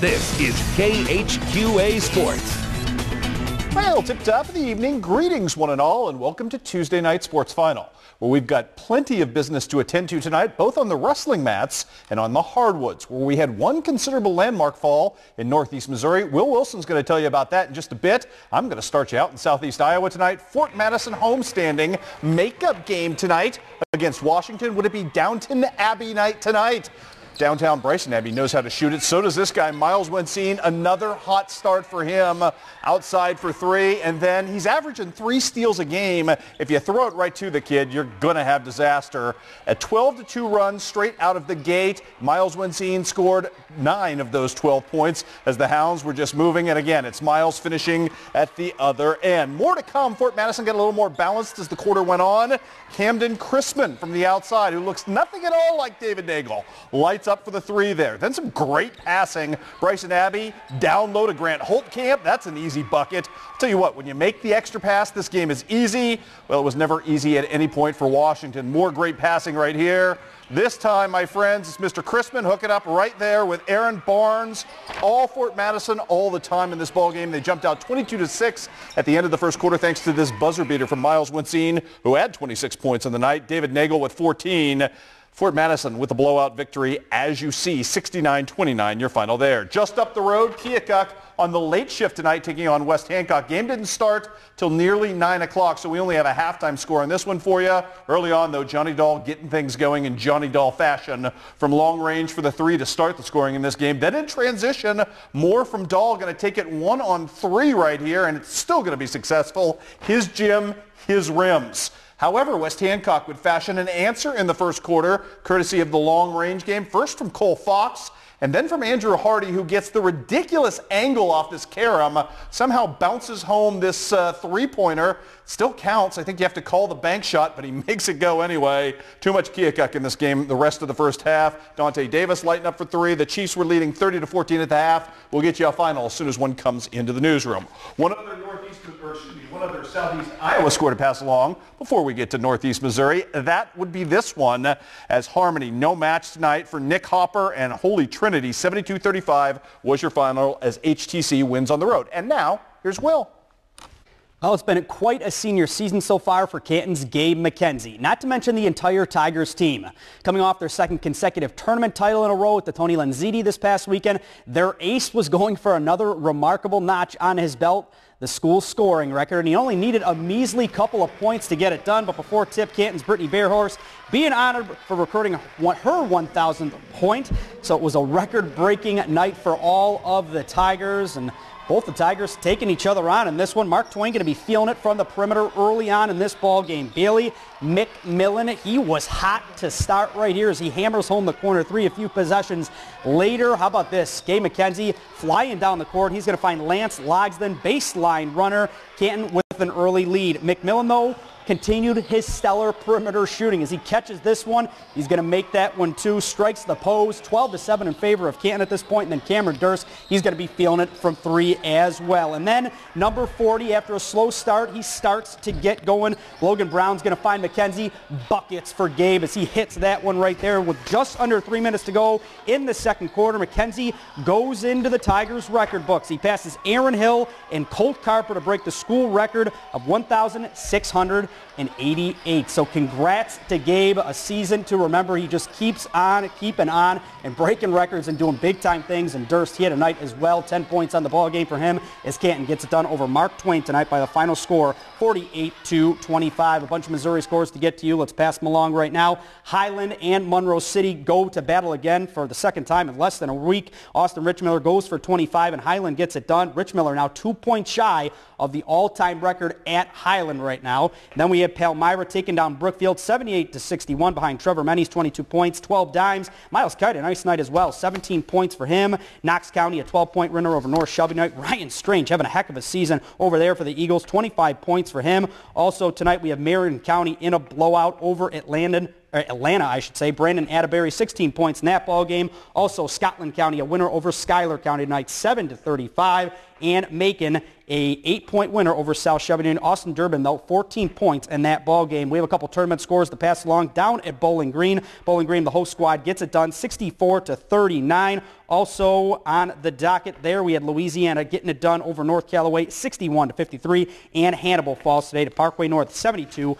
This is KHQA Sports. Well, tip-top of the evening. Greetings, one and all, and welcome to Tuesday Night Sports Final, where we've got plenty of business to attend to tonight, both on the wrestling mats and on the hardwoods, where we had one considerable landmark fall in northeast Missouri. Will Wilson's going to tell you about that in just a bit. I'm going to start you out in southeast Iowa tonight. Fort Madison homestanding makeup game tonight against Washington. Would it be Downton Abbey night tonight? Downtown Bryson Abbey knows how to shoot it. So does this guy, Miles Wensine. Another hot start for him. Outside for three, and then he's averaging 3 steals a game. If you throw it right to the kid, you're going to have disaster. A 12-2 run straight out of the gate. Miles Wensine scored 9 of those 12 points as the Hounds were just moving. And again, it's Miles finishing at the other end. More to come. Fort Madison got a little more balanced as the quarter went on. Camden Crispin from the outside, who looks nothing at all like David Nagel, lights up for the 3 there. Then some great passing. Bryson Abbey down low to Grant Holtkamp. That's an easy bucket. I'll tell you what, when you make the extra pass, this game is easy. Well, it was never easy at any point for Washington. More great passing right here. This time, my friends, it's Mr. Crispin hooking up right there with Aaron Barnes. All Fort Madison all the time in this ball game. They jumped out 22-6 at the end of the first quarter thanks to this buzzer beater from Miles Wensine, who had 26 points on the night. David Nagel with 14. Fort Madison with a blowout victory, as you see, 69-29, your final there. Just up the road, Keokuk on the late shift tonight, taking on West Hancock. Game didn't start till nearly 9 o'clock, so we only have a halftime score on this one for you. Early on, though, Johnny Dahl getting things going in Johnny Dahl fashion from long range for the 3 to start the scoring in this game. Then in transition, more from Dahl, going to take it 1 on 3 right here, and it's still going to be successful. His gym, his rims. However, West Hancock would fashion an answer in the first quarter, courtesy of the long-range game, first from Cole Fox, and then from Andrew Hardy, who gets the ridiculous angle off this carom, somehow bounces home this three-pointer. Still counts. I think you have to call the bank shot, but he makes it go anyway. Too much Keokuk in this game the rest of the first half. Dante Davis lighting up for 3. The Chiefs were leading 30-14 at the half. We'll get you a final as soon as one comes into the newsroom. One other southeast Iowa score to pass along before we get to northeast Missouri. That would be this one, as Harmony, no match tonight for Nick Hopper and Holy Trinity. 72-35 was your final as HTC wins on the road. And now, here's Will. Well, it's been quite a senior season so far for Canton's Gabe McKenzie, not to mention the entire Tigers team. Coming off their 2nd consecutive tournament title in a row with the Tony Lanzini this past weekend, their ace was going for another remarkable notch on his belt, the school scoring record, and he only needed a measly couple of points to get it done. But before tip, Canton's Brittany Bearhorse being honored for recording her 1,000th point. So it was a record-breaking night for all of the Tigers, and both the Tigers taking each other on in this one. Mark Twain going to be feeling it from the perimeter early on in this ball game. Bailey McMillan, he was hot to start right here as he hammers home the corner 3 a few possessions later. How about this? Gabe McKenzie flying down the court. He's going to find Lance Logsden, baseline runner. Canton with an early lead. McMillan, though, continued his stellar perimeter shooting. As he catches this one, he's going to make that one too. Strikes the pose, 12-7 in favor of Canton at this point. And then Cameron Durst, he's going to be feeling it from 3 as well. And then number 40, after a slow start, he starts to get going. Logan Brown's going to find McKenzie. Buckets for Gabe as he hits that one right there with just under 3 minutes to go in the second quarter. McKenzie goes into the Tigers record books. He passes Aaron Hill and Colt Carper to break the school record of 1,688. So congrats to Gabe. A season to remember. He just keeps on keeping on and breaking records and doing big time things. And Durst, he had a night as well. 10 points on the ball game for him as Canton gets it done over Mark Twain tonight by the final score 48-25. A bunch of Missouri scores to get to you. Let's pass them along right now. Highland and Monroe City go to battle again for the second time in less than a week. Austin Richmiller goes for 25 and Highland gets it done. Richmiller now 2 points shy of the all-time record at Highland right now. And then we have Palmyra taking down Brookfield 78-61 behind Trevor Menny's 22 points, 12 dimes. Miles Kite, a nice night as well, 17 points for him. Knox County, a 12-point winner over North Shelby tonight. Ryan Strange having a heck of a season over there for the Eagles, 25 points for him. Also tonight we have Marion County in a blowout over Atlanta, I should say. Brandon Atterbury, 16 points in that ball game. Also, Scotland County, a winner over Schuyler County tonight, 7-35. and Macon a 8-point winner over South Cheverton. Austin Durbin, though, 14 points in that ball game. We have a couple tournament scores to pass along down at Bowling Green. Bowling Green, the host squad, gets it done 64-39. Also on the docket there, we had Louisiana getting it done over North Callaway 61-53, and Hannibal falls today to Parkway North 72-40.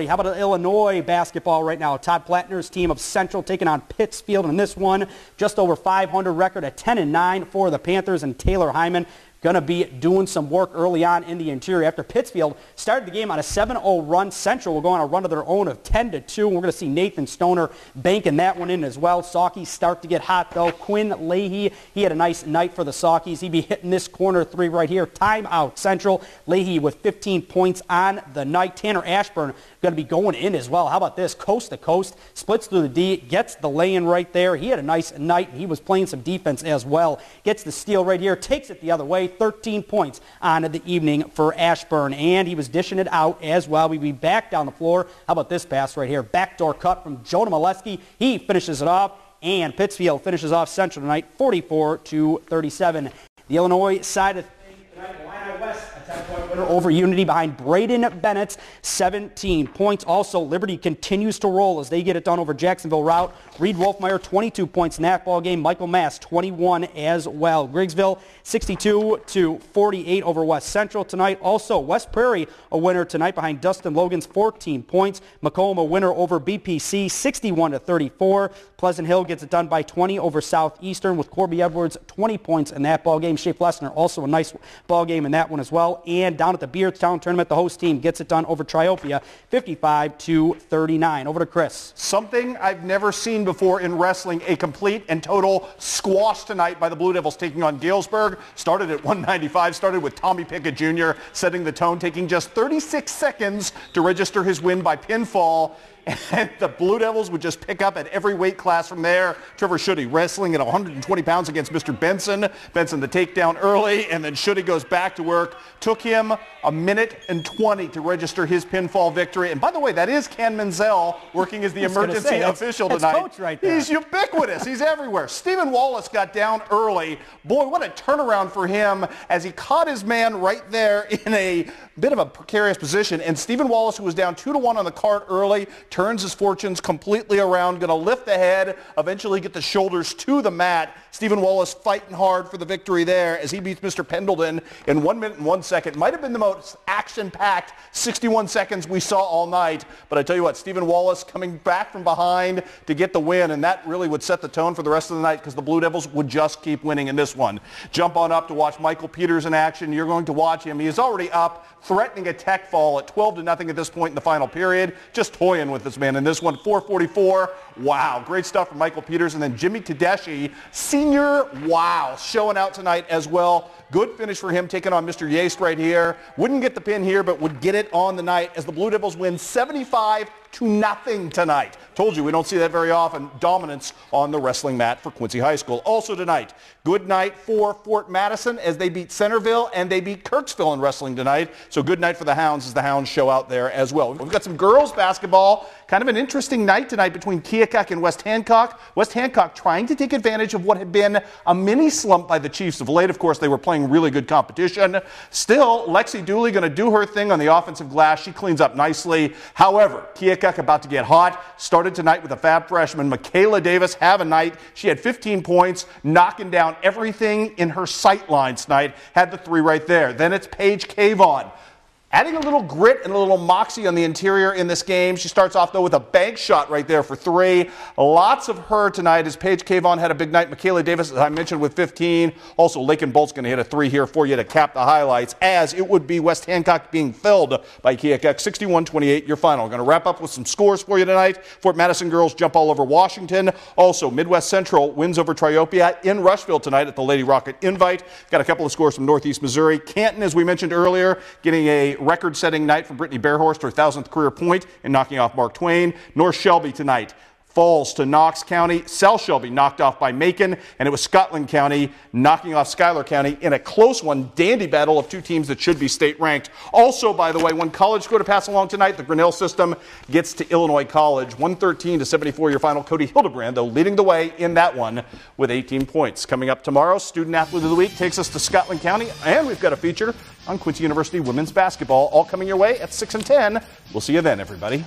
How about Illinois basketball right now? Todd Plattner's team of Central taking on Pittsfield in this one. Just over 500 record at 10-9 for the Panthers, and Taylor Hyman going to be doing some work early on in the interior. After Pittsfield started the game on a 7-0 run, Central will go on a run of their own of 10-2. We're going to see Nathan Stoner banking that one in as well. Saukeys start to get hot, though. Quinn Leahy, he had a nice night for the Saukeys. He'd be hitting this corner three right here. Timeout Central. Leahy with 15 points on the night. Tanner Ashburn going to be going in as well. How about this? Coast to coast, splits through the D, gets the lay-in right there. He had a nice night. He was playing some defense as well. Gets the steal right here, takes it the other way. 13 points on the evening for Ashburn, and he was dishing it out as well. We'd be back down the floor. How about this pass right here? Backdoor cut from Jonah Molesky. He finishes it off, and Pittsfield finishes off Central tonight 44-37. The Illinois side of things tonight, Illini West, a 10-point winner over Unity behind Braden Bennett's 17 points. Also, Liberty continues to roll as they get it done over Jacksonville Route. Reed Wolfmeyer, 22 points in that ball game. Michael Mass, 21 as well. Griggsville, 62-48 over West Central tonight. Also, West Prairie, a winner tonight behind Dustin Logan's 14 points. Macomb, a winner over BPC, 61-34. Pleasant Hill gets it done by 20 over Southeastern with Corby Edwards, 20 points in that ball game. Shea Flessner, also a nice ball game in that one as well. And down at the Beardstown tournament, the host team gets it done over Triopia, 55-39. Over to Chris. Something I've never seen before in wrestling, a complete and total squash tonight by the Blue Devils taking on Galesburg. Started at 195, started with Tommy Pickett Jr. setting the tone, taking just 36 seconds to register his win by pinfall. And the Blue Devils would just pick up at every weight class from there. Trevor Schutte wrestling at 120 pounds against Mr. Benson. Benson the takedown early, and then Schutte goes back to work. Took him a minute and 20 to register his pinfall victory. And by the way, that is Ken Menzel working as the emergency official tonight. Coach right there. He's ubiquitous. He's everywhere. Stephen Wallace got down early. Boy, what a turnaround for him as he caught his man right there in a bit of a precarious position. And Stephen Wallace, who was down 2-1 on the card early, turns his fortunes completely around, going to lift the head, eventually get the shoulders to the mat. Stephen Wallace fighting hard for the victory there as he beats Mr. Pendleton in 1 minute and 1 second. Might have been the most action-packed 61 seconds we saw all night. But I tell you what, Stephen Wallace coming back from behind to get the win, and that really would set the tone for the rest of the night because the Blue Devils would just keep winning in this one. Jump on up to watch Michael Peters in action. You're going to watch him. He is already up, threatening a tech fall at 12-0 at this point in the final period. Just toying with this man in this one. 4:44. Wow, great stuff from Michael Peters. And then Jimmy Tedeschi, senior, wow, showing out tonight as well. Good finish for him, taking on Mr. Yaste right here. Wouldn't get the pin here, but would get it on the night as the Blue Devils win 75-0 tonight. Told you, we don't see that very often. Dominance on the wrestling mat for Quincy High School. Also tonight, good night for Fort Madison as they beat Centerville and they beat Kirksville in wrestling tonight. So good night for the Hounds as the Hounds show out there as well. We've got some girls basketball. Kind of an interesting night tonight between Keokuk and West Hancock. West Hancock trying to take advantage of what had been a mini slump by the Chiefs of late. Of course, they were playing really good competition. Still, Lexi Dooley going to do her thing on the offensive glass. She cleans up nicely. However, Keokuk about to get hot. Started tonight with a fab freshman, Michaela Davis, have a night. She had 15 points, knocking down everything in her sight lines tonight. Had the three right there. Then it's Paige Cavon. Adding a little grit and a little moxie on the interior in this game. She starts off, though, with a bank shot right there for three. Lots of her tonight as Paige Cavon had a big night. Michaela Davis, as I mentioned, with 15. Also, Lakin Bolt's going to hit a three here for you to cap the highlights, as it would be West Hancock being filled by Keokuk. 61-28, your final. Going to wrap up with some scores for you tonight. Fort Madison girls jump all over Washington. Also, Midwest Central wins over Triopia in Rushville tonight at the Lady Rocket Invite. Got a couple of scores from Northeast Missouri. Canton, as we mentioned earlier, getting a record-setting night from Brittany Bearhorst, her 1,000th career point, and knocking off Mark Twain. North Shelby tonight, falls to Knox County. South Shelby knocked off by Macon, and it was Scotland County knocking off Schuyler County in a close one. Dandy battle of two teams that should be state ranked. Also, by the way, one college score to pass along tonight, the Grinnell system gets to Illinois College. 113-74 your final. Cody Hildebrand, though, leading the way in that one with 18 points. Coming up tomorrow, Student Athlete of the Week takes us to Scotland County, and we've got a feature on Quincy University women's basketball, all coming your way at 6 and 10. We'll see you then, everybody.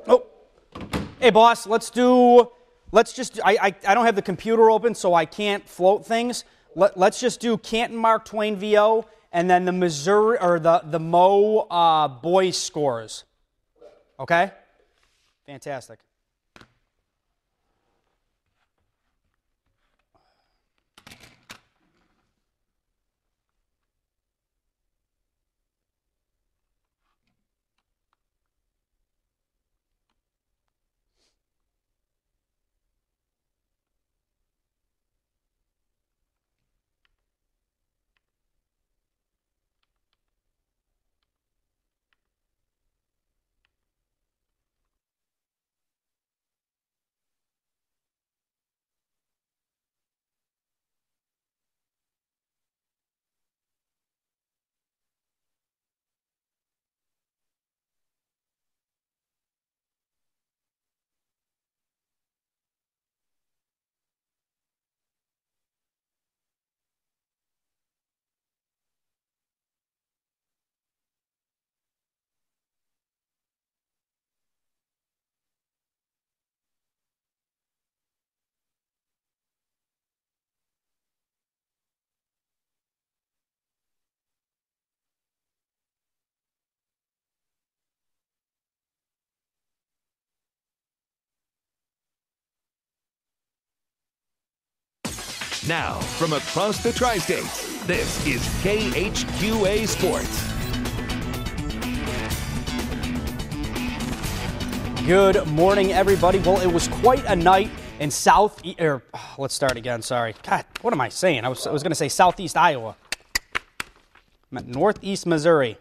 Oh, hey boss, let's just, I don't have the computer open, so I can't float things. Let's just do Canton Mark Twain VO and then the Missouri, or the Mo boys scores. Okay? Fantastic. Now, from across the tri-states, this is KHQA Sports. Good morning, everybody. Well, it was quite a night in let's start again, sorry. God, what am I saying? I was going to say southeast Iowa. I'm at northeast Missouri.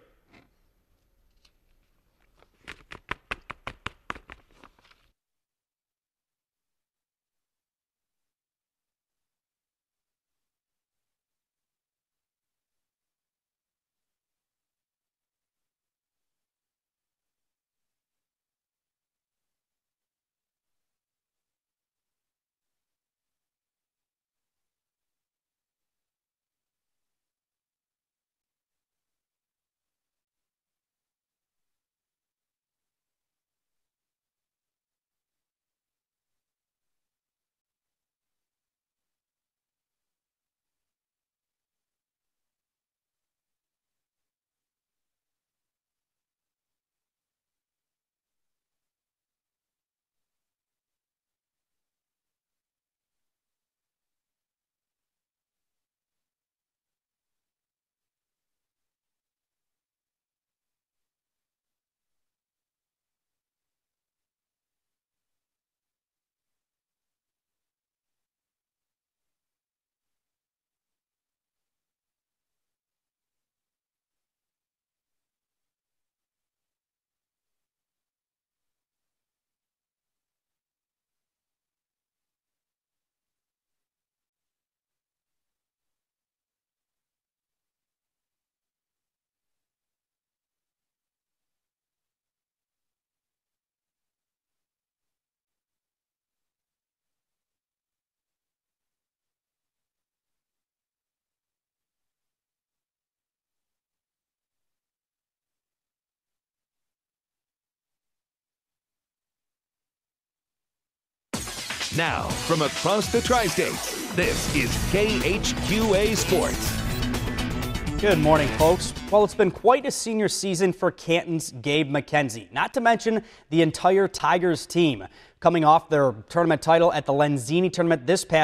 Now, from across the tri-states, this is KHQA Sports. Good morning, folks. Well, it's been quite a senior season for Canton's Gabe McKenzie, not to mention the entire Tigers team. Coming off their tournament title at the Lenzini tournament this past